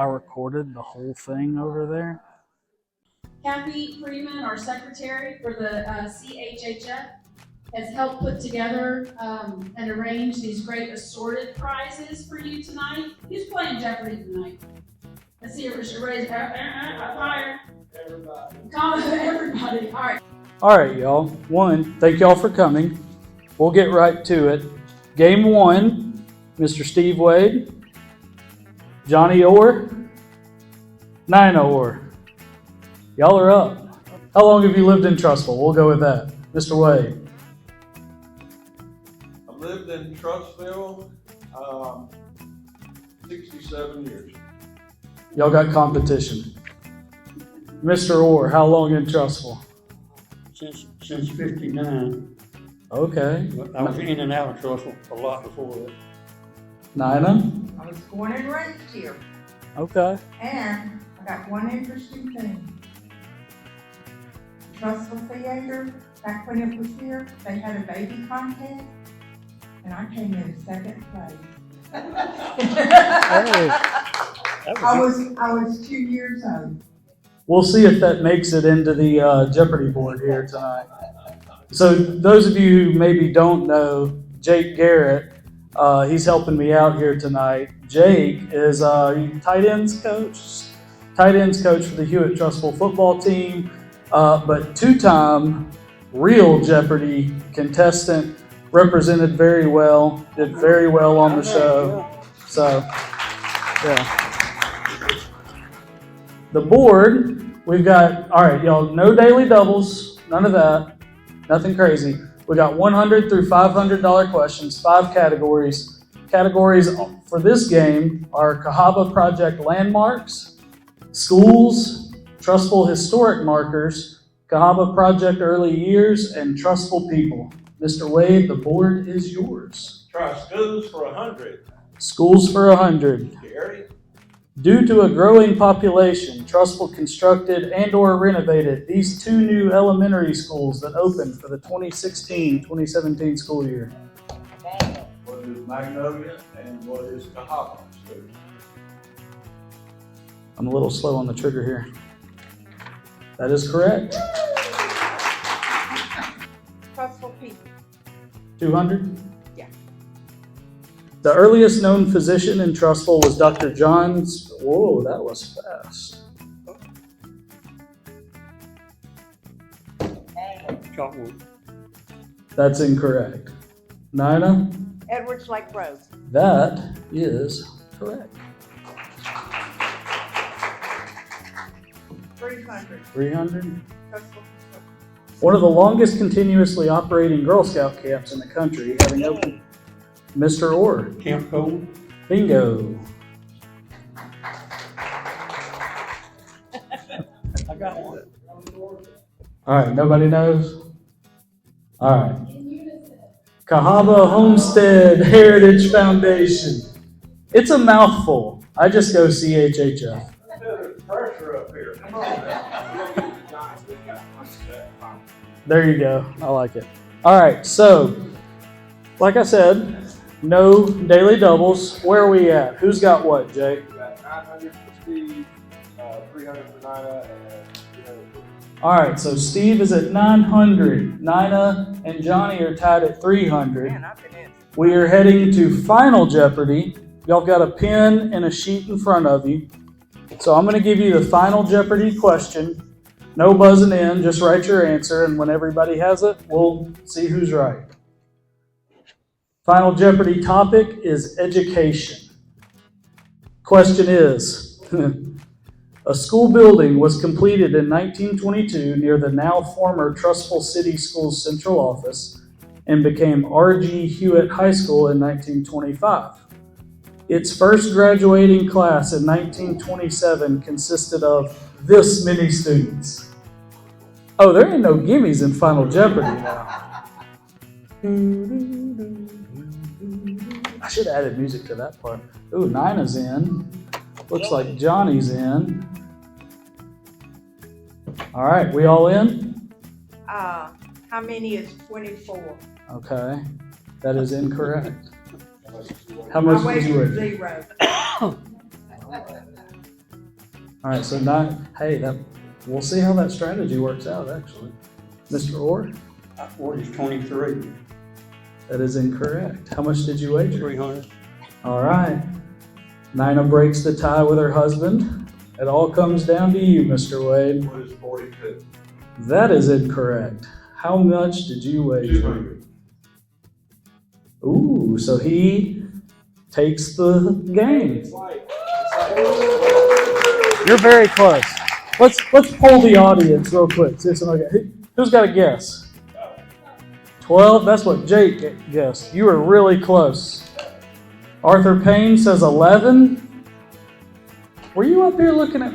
I recorded the whole thing over there. Kathy Freeman, our secretary for the CHHF, has helped put together and arrange these great assorted prizes for you tonight. Who's playing Jeopardy tonight? Let's see, raise fire. Everybody. Everybody. All right. All right, y'all. One, thank y'all for coming. We'll get right to it. Game one, Mr. Steve Wade, Johnny Orr, Nina Orr. Y'all are up. How long have you lived in Trussville? We'll go with that. Mr. Wade. I've lived in Trussville 67 years. Y'all got competition. Mr. Orr, how long in Trussville? Since 59. Okay. I was in and out of Trussville a lot before that. Nina? I was born and raised here, Okay. and I got one interesting thing. Trussville Theater, back when it was here, they had a baby contest, and I came in second place. I was 2 years old. We'll see if that makes it into the Jeopardy board here tonight. So those of you who maybe don't know, Jake Garrett, he's helping me out here tonight. Jake is tight ends coach for the Hewitt Trussville football team, but two-time real Jeopardy contestant, represented very well, did very well on the show. So, yeah. The board, we've got, all right, y'all, no daily doubles, none of that, nothing crazy. We got $100 through $500 questions, 5 categories. Categories for this game are Cahaba Project landmarks, schools, Trussville historic markers, Cahaba Project early years, and Trussville people. Mr. Wade, the board is yours. Try schools for 100. Schools for 100. Gary? Due to a growing population, Trussville constructed and/or renovated these 2 new elementary schools that opened for the 2016-2017 school year. What is Magnolia and what is Cahaba? I'm a little slow on the trigger here. That is correct. Trussville people. 200? Yeah. The earliest known physician in Trussville was Dr. John. Whoa, that was fast. Chalkwood. That's incorrect. Nina? Edwards Lake Road. That is correct. 300. 300? Trussville. One of the longest continuously operating Girl Scout camps in the country, having opened. Mr. Orr. Camp Cole. Bingo. I got one. All right, nobody knows? All right. Cahaba Homestead Heritage Foundation. It's a mouthful. I just go CHHF. There's pressure up here. Come on. There you go. I like it. All right, so like I said, no daily doubles. Where are we at? Who's got what, Jake? We got 900 for Steve, 300 for Nina, and 300 for... All right, so Steve is at 900. Nina and Johnny are tied at 300. Man, I've been in. We are heading to Final Jeopardy. Y'all got a pen and a sheet in front of you. So I'm going to give you the Final Jeopardy question. No buzzing in, just write your answer, and when everybody has it, we'll see who's right. Final Jeopardy topic is education. Question is, a school building was completed in 1922 near the now former Trussville City Schools Central Office and became R.G. Hewitt High School in 1925. Its first graduating class in 1927 consisted of this many students. Oh, there ain't no gimmies in Final Jeopardy now. I should have added music to that part. Ooh, Nina's in. Looks like Johnny's in. All right, we all in? How many is 24? Okay, that is incorrect. How much I did you waited weigh? 0. All right, so we'll see how that strategy works out, actually. Mr. Orr, I ordered 23, that is incorrect. How much did you wager? 300. All right. Nina breaks the tie with her husband. It all comes down to you, Mr. Wade. What is 42? That is incorrect. How much did you wager? 200. Ooh, so he takes the game. It's like You're very close. Let's poll the audience real quick. See if somebody who's got a guess? 12. That's what Jake guessed. You were really close. Arthur Payne says 11. Were you up here looking at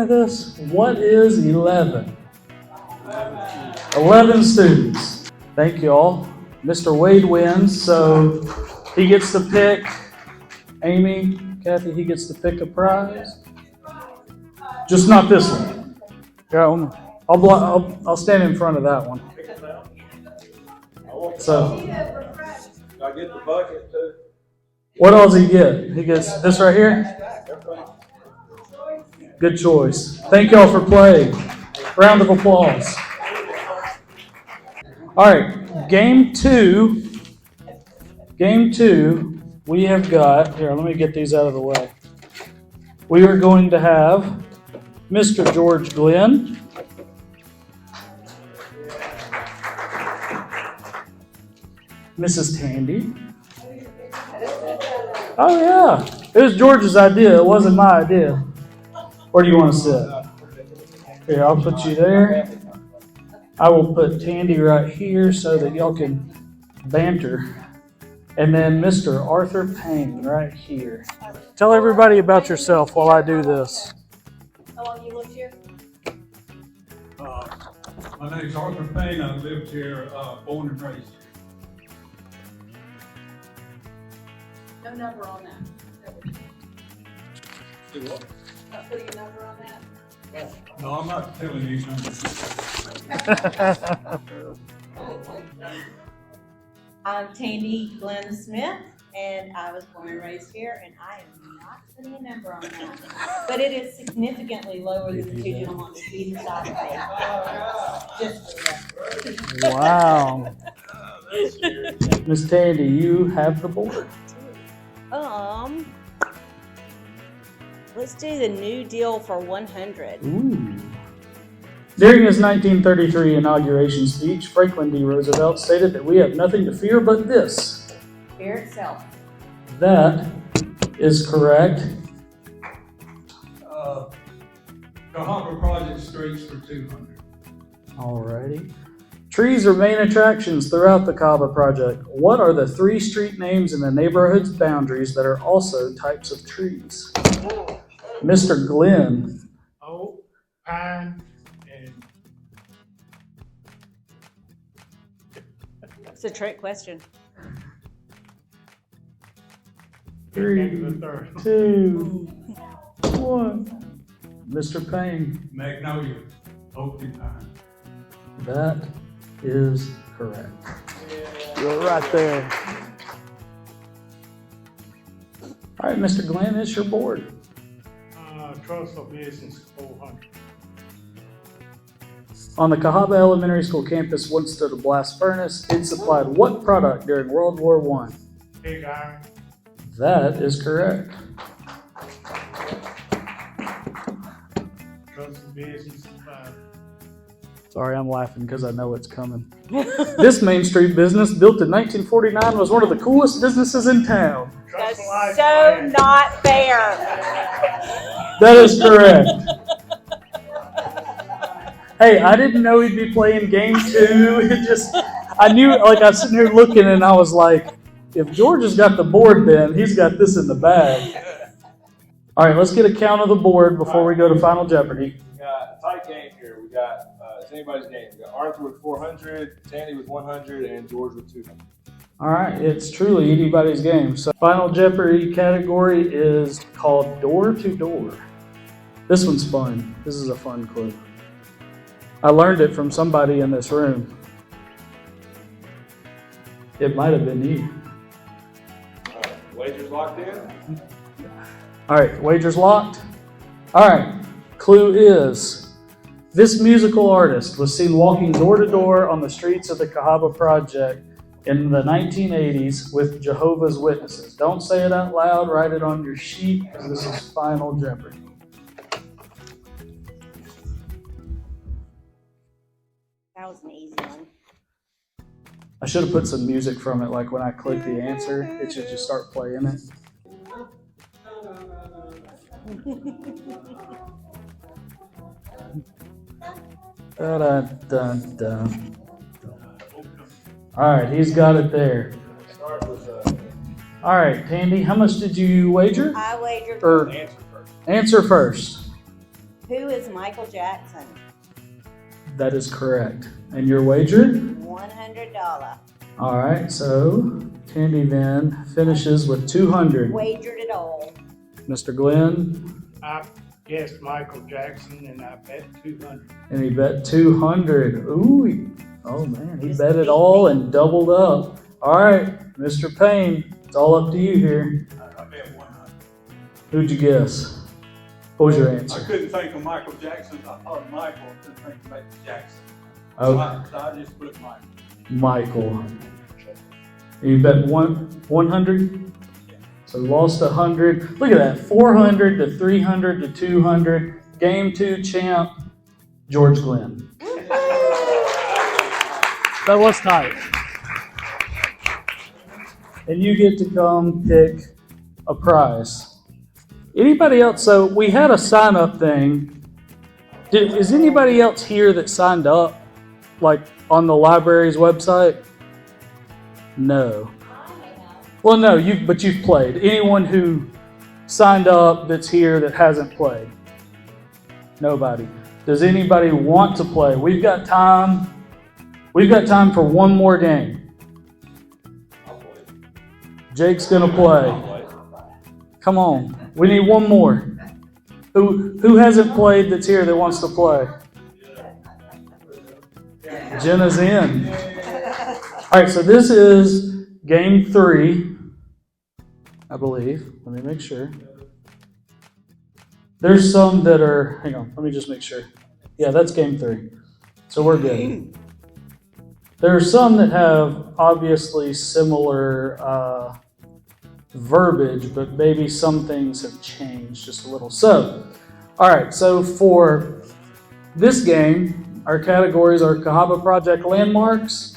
this? What is 11? 11 students. Thank you all. Mr. Wade wins, so he gets to pick. Amy, Kathy, he gets to pick a prize. Just not this one. Yeah, I'll stand in front of that one. So, I get the bucket too. what does he get? He gets this right here? Good choice. Thank y'all for playing. Round of applause. All right, game two, we have got, here, let me get these out of the way. We are going to have Mr. George Glenn, Mrs. Tandy. Oh yeah, it was George's idea, it wasn't my idea. Where do you want to sit? Here, I'll put you there. I will put Tandy right here so that y'all can banter. And then Mr. Arthur Payne right here. Tell everybody about yourself while I do this. How long you lived here? My name's Arthur Payne. I lived here, born and raised. No number on that. Do what? Not putting a number on that. No, I'm not telling you something. I'm Tandy Glenn Smith, and I was born and raised here, and I am not putting a number on that. But it is significantly lower than the two gentlemen on either side of me. Just for that. Wow. Miss Tandy, you have the board. Let's do the New Deal for 100. Ooh. During his 1933 inauguration speech, Franklin D. Roosevelt stated that we have nothing to fear but this. Fear itself. That is correct. Cahaba project streets for 200. Alrighty. Trees are main attractions throughout the Cahaba project. What are the 3 street names in the neighborhood's boundaries that are also types of trees? Mr. Glenn. Oak, pine, and It's a trick question. 3, the third. 2, 1. Mr. Payne. Magnolia, oak and pine. That is correct. You're right there. All right, Mr. Glenn, it's your board. Trussville business 400. On the Cahaba Elementary School campus once stood a blast furnace. It supplied what product during World War I? Pig iron. That is correct. Trussville business 5. Sorry, I'm laughing because I know it's coming. This Main Street business, built in 1949, was one of the coolest businesses in town. That's so not fair. That is correct. Hey, I didn't know he'd be playing game 2. I knew, like, I was sitting here looking and I was like, if George has got the board then, he's got this in the bag. All right, let's get a count of the board before we go to Final Jeopardy. We got a tight game here. We got, it's anybody's game. We got Arthur with 400, Tandy with 100, and George with 200. All right, it's truly anybody's game. So Final Jeopardy category is called Door to Door. This one's fun. This is a fun clue. I learned it from somebody in this room. It might have been you. All right, wagers locked in? All right, wagers locked. All right, clue is this musical artist was seen walking door to door on the streets of the Cahaba Project in the 1980s with Jehovah's Witnesses. Don't say it out loud, write it on your sheet because this is Final Jeopardy. That was an easy one. I should have put some music from it, like when I click the answer, it should just start playing it. Da-da-da-da. All right, he's got it there. All right, Tandy, how much did you wager? I wagered. Or answer first. Who is Michael Jackson? That is correct. And your wager? $100. All right, so Tandy then finishes with 200. Wagered it all. Mr. Glenn? I guessed Michael Jackson and I bet 200. And he bet 200. Ooh, oh man, he Just bet it beat all me. and doubled up. All right, Mr. Payne, it's all up to you here. I bet 100. Who'd you guess? What was your I answer? couldn't think of Michael Jackson. I thought Michael. I couldn't think of Michael Jackson. Oh, So I just put Michael. Michael. You bet 100? So lost 100. Look at that, 400 to 300 to 200. Game 2 champ, George Glenn. That was tight. And you get to come pick a prize. Anybody else? So we had a sign up thing. Is anybody else here that signed up, like on the library's website? No. Well, no, but you've played. Anyone who signed up that's here that hasn't played? Nobody. Does anybody want to play? We've got time. We've got time for one more game. Jake's gonna play. Come on. We need one more. Who hasn't played that's here that wants to play? Jenna's in. All right, so this is game 3, I believe. Let me make sure. There's some that are, hang on, let me just make sure. Yeah, that's game 3. So we're good. There are some that have obviously similar verbiage, but maybe some things have changed just a little. So, all right, so for this game, our categories are Cahaba Project landmarks.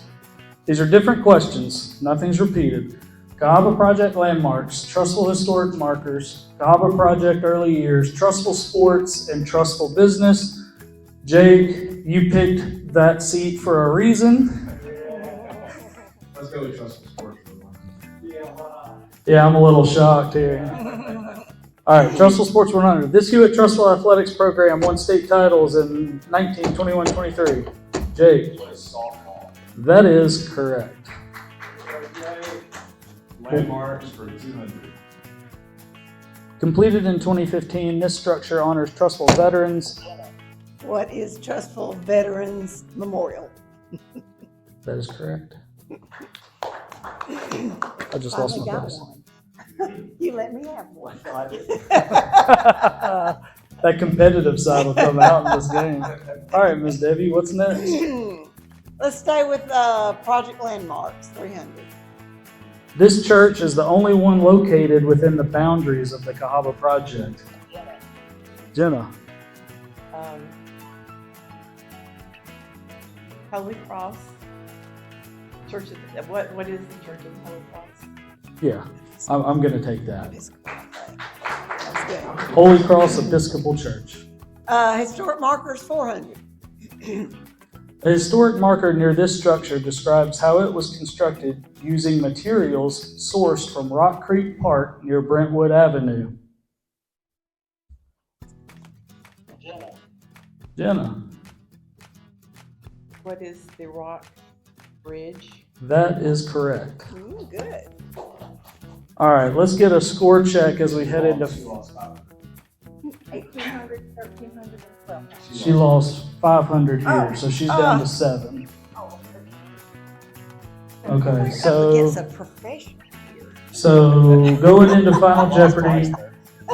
These are different questions, nothing's repeated. Cahaba Project landmarks, Trussville historic markers, Cahaba Project early years, Trussville sports, and Trussville business. Jake, you picked that seat for a reason. Let's go with Trussville Sports. Yeah, I'm a little shocked here. All right, Trussville Sports 100. This Hewitt Trussville Athletics program won state titles in 1921-23. Jake. That is correct. Landmarks for 200. Completed in 2015, this structure honors Trussville veterans. What is Trussville Veterans Memorial? That is correct. I just lost my place. You let me have one. That competitive side will come out in this game. All right, Miss Debbie, what's next? Let's stay with Project Landmarks, 300. This church is the only one located within the boundaries of the Cahaba Project. Jenna. Holy Cross Church. What is the Church of Holy Cross? Yeah, I'm going to take that. That's good. Holy Cross Episcopal Church. Historic markers, 400. A historic marker near this structure describes how it was constructed using materials sourced from Rock Creek Park near Brentwood Avenue. Jenna. What is the Rock Bridge? That is correct. Ooh, good. All right, let's get a score check as we head into. 1,800, 1,300, 1,200. She lost 500 here, so she's down to 7. Okay, Gets so a professional here. going into Final Jeopardy,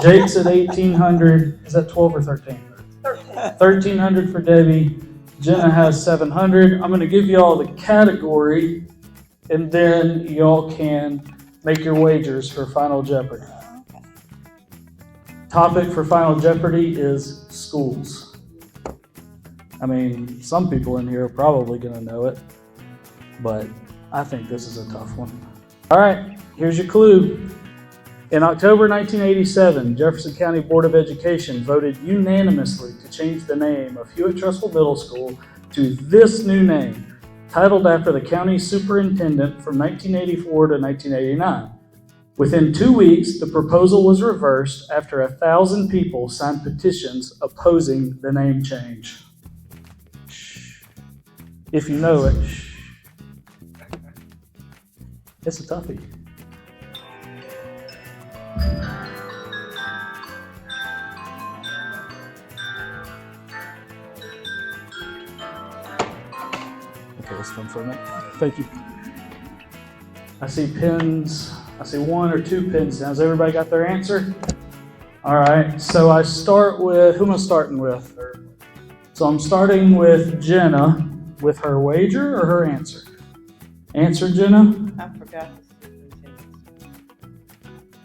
Jake's at 1,800. Is that 12 or 13? 1,300 for Debbie. Jenna has 700. I'm going to give you all the category, and then y'all can make your wagers for Final Jeopardy. Topic for Final Jeopardy is schools. I mean, some people in here are probably going to know it, but I think this is a tough one. All right, here's your clue. In October 1987, Jefferson County Board of Education voted unanimously to change the name of Hewitt-Trussville Middle School to this new name, titled after the county superintendent from 1984 to 1989. Within 2 weeks, the proposal was reversed after 1,000 people signed petitions opposing the name change. Shh. If you know it, shh. It's a toughie. Okay, this one for a minute. Thank you. I see pins. I see 1 or 2 pins now. Has everybody got their answer? All right. So I start with, who am I starting with? So I'm starting with Jenna with her wager or her answer? Answer, Jenna? I forgot the superintendent.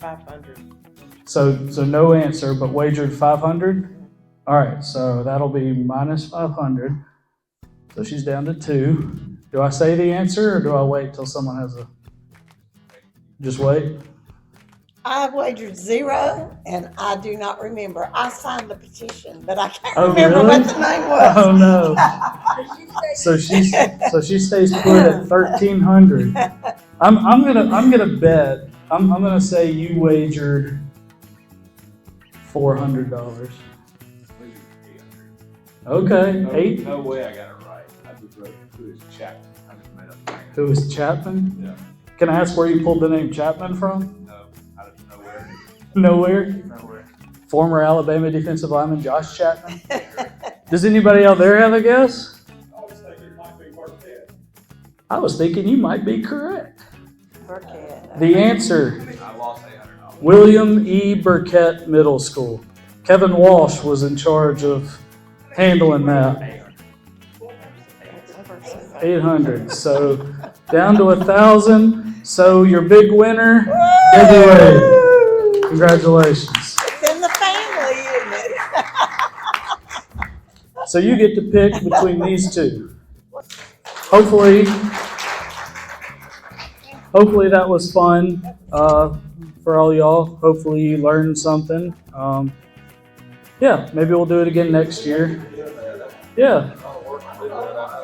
500. So no answer, but wagered 500? All right, so that'll be minus 500. So she's down to 2. Do I say the answer or do I wait till someone has a... Just wait? I wagered 0, and I do not remember. I signed the petition, but I can't Oh, remember really? what the name was. Oh, no. So she stays put at 1,300. I'm gonna bet. I'm gonna say you wagered $400. Okay, 8. No way I got it right. I just wrote who is Chapman. I just made up. Who is Chapman? Yeah. Can I ask where you pulled the name Chapman from? No, out of nowhere. Nowhere. Nowhere. Former Alabama defensive lineman Josh Chapman. Does anybody out there have a guess? I was thinking you might be correct. Burkett. The answer, I lost $800. William E. Burkett Middle School. Kevin Walsh was in charge of handling that. 800. So down to 1,000. So your big winner, Debbie Wade. Congratulations. It's in the family, isn't it? So you get to pick between these two. Hopefully that was fun for all y'all. Hopefully you learned something. Yeah, maybe we'll do it again next year. Yeah,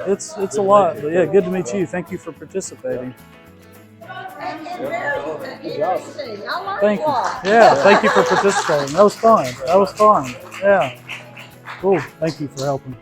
it's a lot. But yeah, good to meet you. Thank you for participating. Thank you. Yeah, thank you for participating. That was fun. Yeah. Cool. Thank you for helping.